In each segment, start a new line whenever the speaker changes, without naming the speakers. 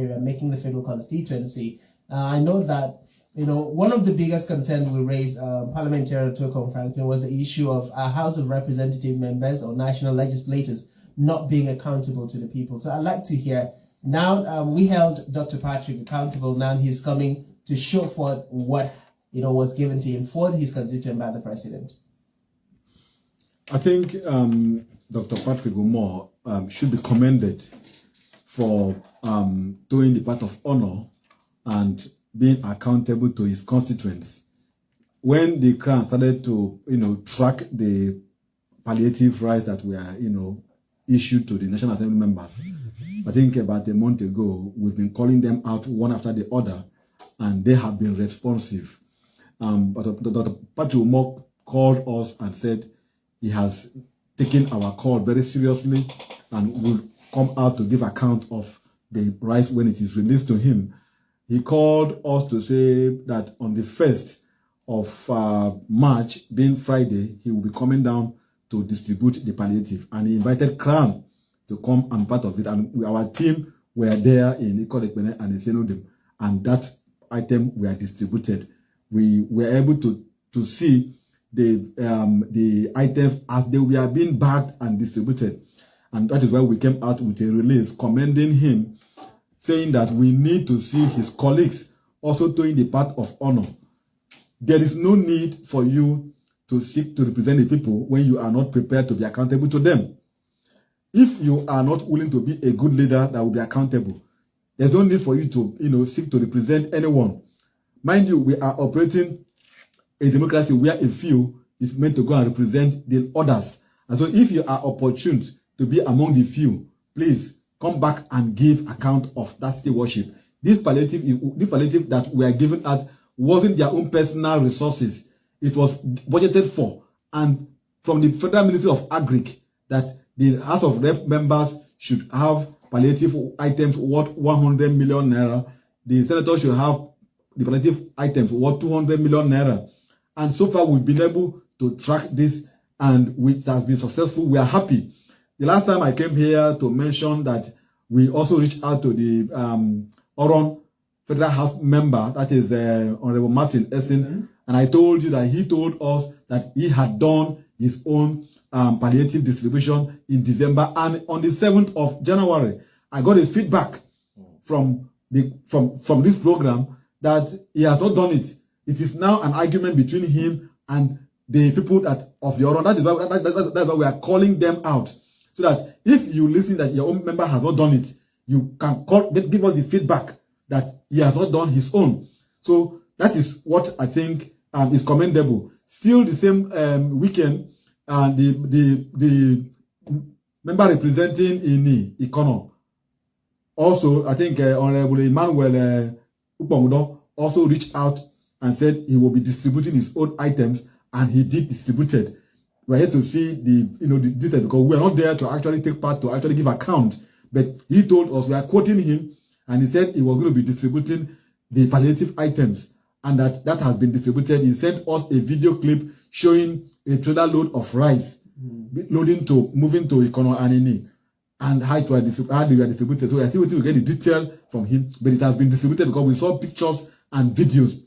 area, making the federal constituency. I know that, one of the biggest concerns we raised, Parliamentarian Tocom Franklin, was the issue of our House of Representative members or national legislators not being accountable to the people. So I'd like to hear, now we held Dr. Patrick accountable, now he's coming to show forth what, was given to him for his constituent by the president.
I think Dr. Patrick Umar should be commended for doing the part of honor and being accountable to his constituents. When the Crown started to, track the palliative rights that were, issued to the National Assembly members, I think about a month ago, we've been calling them out one after the other, and they have been responsive. But Dr. Patrick Umar called us and said he has taken our call very seriously and will come out to give account of the rights when it is released to him. He called us to say that on the 1st of March, being Friday, he will be coming down to distribute the palliative. And he invited Crown to come and part of it. And our team were there in Ikolekpene and in Senodem. And that item were distributed. We were able to see the items as they were being bagged and distributed. And that is why we came out with a release commending him, saying that we need to see his colleagues also doing the part of honor. There is no need for you to seek to represent the people when you are not prepared to be accountable to them. If you are not willing to be a good leader that will be accountable, there's no need for you to, seek to represent anyone. Mind you, we are operating a democracy where a few is meant to go and represent the others. And so if you are opportune to be among the few, please come back and give account of that stewardship. This palliative that we are given at wasn't their own personal resources. It was budgeted for. And from the Federal Ministry of Agric, that the House of Rep members should have palliative items worth 100 million naira. The senator should have the palliative items worth 200 million naira. And so far, we've been able to track this, and it has been successful. We are happy. The last time I came here to mention that we also reached out to the Oron Federal House member, that is Honorable Martin Essen, and I told you that he told us that he had done his own palliative distribution in December, and on the 7th of January, I got a feedback from this program that he has not done it. It is now an argument between him and the people of the Oron. That's why we are calling them out. So that if you listen that your own member has not done it, you can give us the feedback that he has not done his own. So that is what I think is commendable. Still the same weekend, the member representing in Ikono, also I think Honorable Emmanuel Upomudo also reached out and said he will be distributing his own items, and he did distribute it. We're here to see the detail, because we are not there to actually take part, to actually give account. But he told us, we are quoting him, and he said he was going to be distributing the palliative items, and that has been distributed. He sent us a video clip showing a trailer load of rice moving to Ikono Anini, and how they were distributed. So I think we will get the detail from him, but it has been distributed because we saw pictures and videos.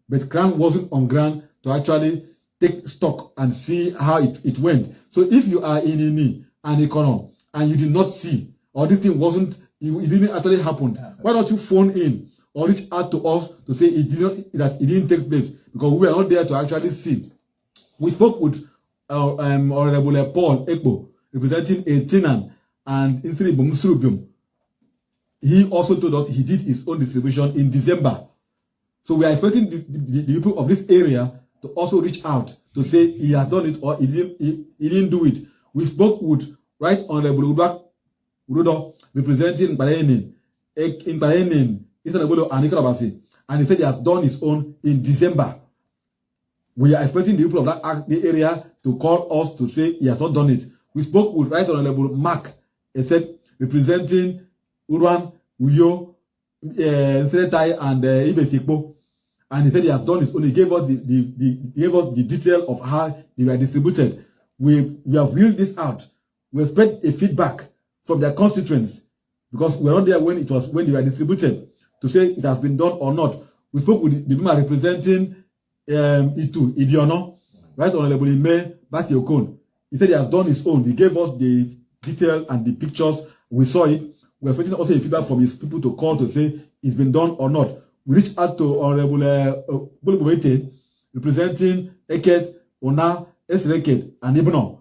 But Crown wasn't on ground to actually take stock and see how it went. So if you are in Ini and Ikono and you did not see, or this thing it didn't actually happen, why don't you phone in or reach out to us to say that it didn't take place, because we are not there to actually see. We spoke with Honorable Paul Ekbo, representing a tenant, and instead of he also told us he did his own distribution in December. So we are expecting the people of this area to also reach out to say he has done it or he didn't do it. We spoke with Right Honorable Udodo, representing Barenin, Eastern Ebolo and Ikorabasi, and he said he has done his own in December. We are expecting the people of the area to call us to say he has not done it. We spoke with Right Honorable Mark, he said, representing Urwan, Uyo, Senetai, and Ibesikbo, and he said he has done his own. He gave us the detail of how they were distributed. We have reeled this out. We expect a feedback from their constituents because we were not there when they were distributed to say it has been done or not. We spoke with the member representing Idiono, Right Honorable Ime Basiokon. He said he has done his own. He gave us the detail and the pictures. We saw it. We are expecting also a feedback from his people to call to say it's been done or not. We reached out to Honorable Bulubwete, representing Eket, Ona, Esreket, and Ibno.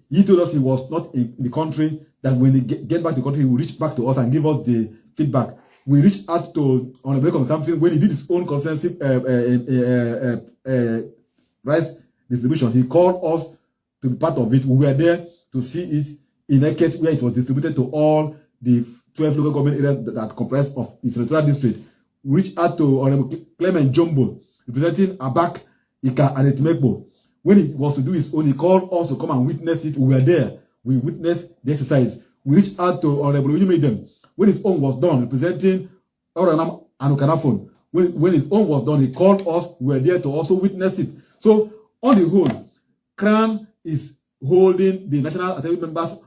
He told us he was not in the country, that when he get back to the country, he will reach back to us and give us the feedback. We reached out to Honorable Samson when he did his own consensus rice distribution. He called us to be part of it. We were there to see it in Eket, where it was distributed to all the 12 local government areas that comprise of the territorial district. We reached out to Honorable Clement Jumbo, representing Abak, Ika, and Etimekbo. When he was to do his own, he called us to come and witness it. We were there. We witnessed the exercise. We reached out to Honorable Uyumedem. When his own was done, representing Oranam and Okanafon. When his own was done, he called us. We were there to also witness it. So, on the whole, CRAN is holding the National Assembly members,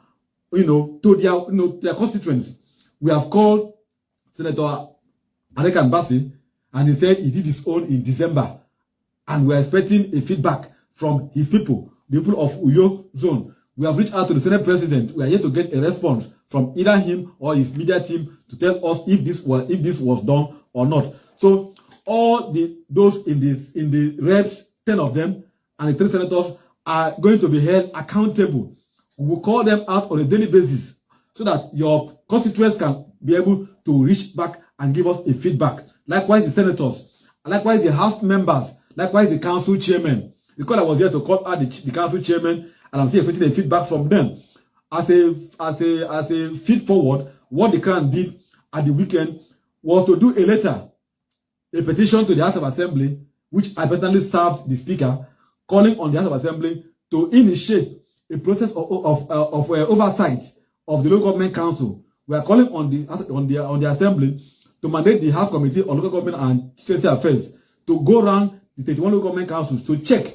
to their constituents. We have called Senator Adekan Bassi, and he said he did his own in December. And we are expecting a feedback from his people, the people of Uyo zone. We have reached out to the Senate President. We are yet to get a response from either him or his media team to tell us if this was done or not. So all those in the reps, 10 of them, and the 3 senators are going to be held accountable. We will call them out on a daily basis so that your constituents can be able to reach back and give us a feedback. Likewise, the senators, likewise the House members, likewise the council chairmen. Because I was here to call out the council chairmen, and I'm still expecting a feedback from them. As a feed forward, what the CRAN did at the weekend was to do a letter, a petition to the House of Assembly, which I personally served the Speaker, calling on the House of Assembly to initiate a process of oversight of the local government council. We are calling on the Assembly to mandate the House Committee on Local Government and State Affairs to go around the 31 local government councils to check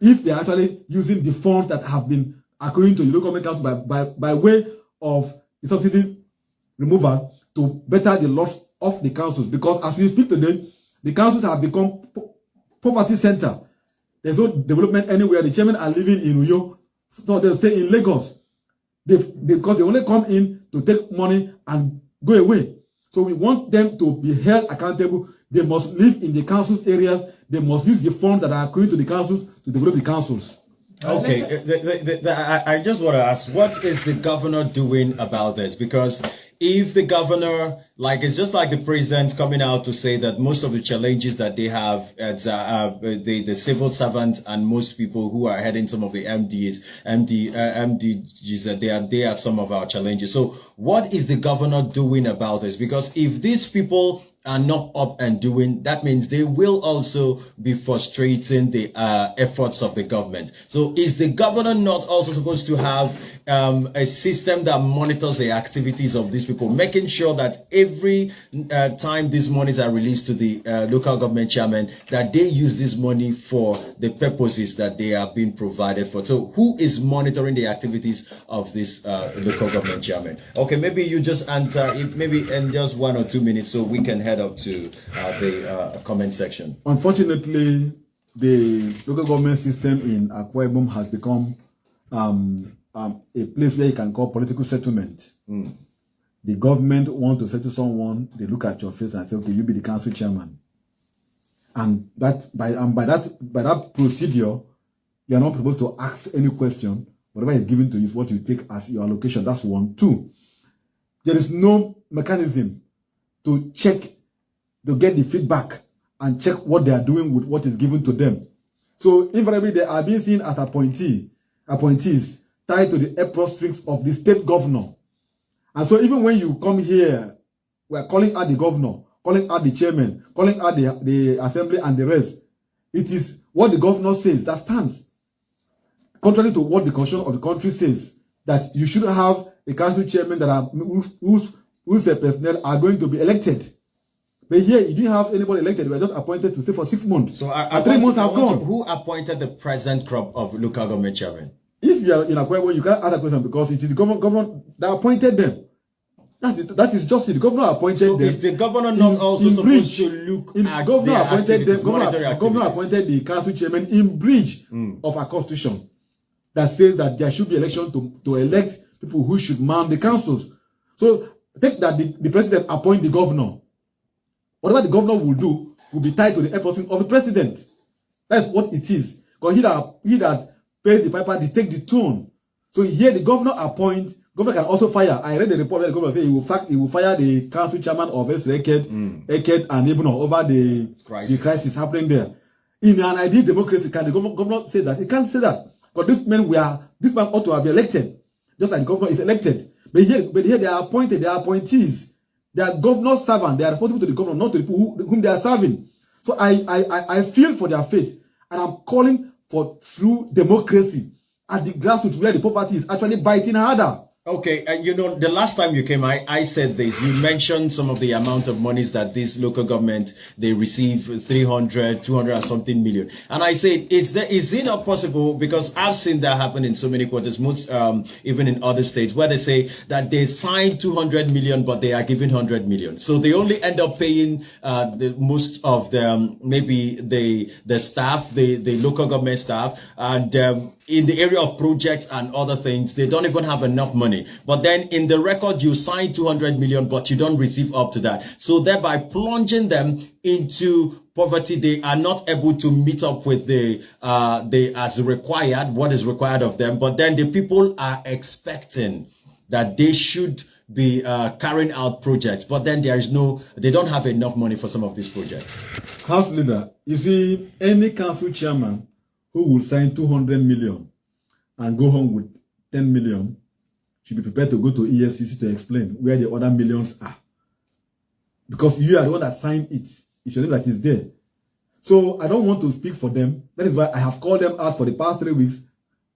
if they are actually using the funds that have been accruing to the local government council by way of the subsidy removal to better the loss of the councils. Because as we speak today, the councils have become poverty center. There's no development anywhere. The chairmen are living in Uyo, so they'll stay in Lagos. Because they only come in to take money and go away. So we want them to be held accountable. They must live in the council's areas. They must use the funds that are accruing to the councils to develop the councils.
Okay, I just want to ask, what is the governor doing about this? Because if the governor, it's just like the president coming out to say that most of the challenges that they have, the civil servants and most people who are heading some of the MDGs, that they are some of our challenges. So what is the governor doing about this? Because if these people are not up and doing, that means they will also be frustrating the efforts of the government. So is the governor not also supposed to have a system that monitors the activities of these people, making sure that every time these monies are released to the local government chairman, that they use this money for the purposes that they are being provided for? So who is monitoring the activities of this local government chairman? Okay, maybe you just answer it, maybe in just 1 or 2 minutes, so we can head up to the comment section.
Unfortunately, the local government system in Akwa Ibom has become a place where you can call political settlement. The government want to settle someone, they look at your face and say, okay, you be the council chairman. And that by that procedure, you are not supposed to ask any question. Whatever is given to you is what you take as your allocation. That's 1. 2, there is no mechanism to check, to get the feedback and check what they are doing with what is given to them. So invariably, they are being seen as appointees tied to the apron strings of the state governor. And so even when you come here, we are calling out the governor, calling out the chairman, calling out the assembly and the rest. It is what the governor says that stands. Contrary to what the constitution of the country says, that you should have a council chairman that are whose personnel are going to be elected. But here, you didn't have anybody elected. We were just appointed to stay for 6 months.
So
and 3 months have gone.
Who appointed the present crop of local government chairman?
If you are in Akwa Ibom, you can't ask a question because it is the government that appointed them. That is just it. The governor appointed
so
them.
is the governor not also supposed to look at
governor
their
appointed
activities,
them, governor appointed the council chairman in breach of our constitution that says that there should be election to elect people who should man the councils. So take that the president appoint the governor. Whatever the governor will do will be tied to the person of the president. That's what it is. Because he that pays the piper, they take the tune. So here the governor appoints. Governor can also fire. I read the report where the governor said he will fire the council chairman of Eket and Ibn over the crisis happening there. In an ideal democracy, can the governor say that? He can't say that. Because this man ought to have been elected, just like the governor is elected. But here they are appointed, they are appointees. They are governor servant. They are responsible to the governor, not to the people whom they are serving. So I feel for their faith, and I'm calling for true democracy at the grassroots where the poverty is actually biting harder.
Okay, you know, the last time you came, I said this. You mentioned some of the amount of monies that this local government, they receive 300, 200 and something million. And I said, is it not possible? Because I've seen that happen in so many quarters, most even in other states, where they say that they signed 200 million, but they are giving 100 million. So they only end up paying the most of them, maybe the staff, the local government staff, and in the area of projects and other things, they don't even have enough money. But then in the record, you sign 200 million, but you don't receive up to that. So thereby plunging them into poverty, they are not able to meet up with the as required, what is required of them. But then the people are expecting that they should be carrying out projects. But then they don't have enough money for some of these projects.
House leader, you see, any council chairman who will sign 200 million and go home with 10 million should be prepared to go to EFCC to explain where the other millions are. Because you are the one that signed it. It's your name that is there. So I don't want to speak for them. That is why I have called them out for the past 3 weeks.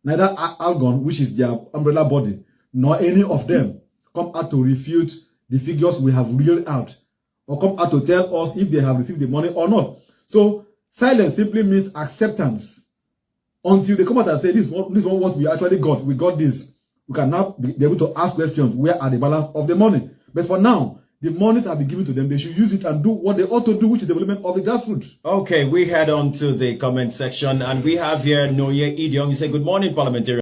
Neither Algon, which is their umbrella body, nor any of them come out to refute the figures we have reeled out, or come out to tell us if they have received the money or not. So silence simply means acceptance. Until they come out and say, this is what we actually got. We got this. We can now be able to ask questions. Where are the balance of the money? But for now, the monies have been given to them. They should use it and do what they ought to do, which is development of the grassroots.
Okay, we head on to the comment section, and we have here Noye Idiom. He said, good morning, parliamentarian.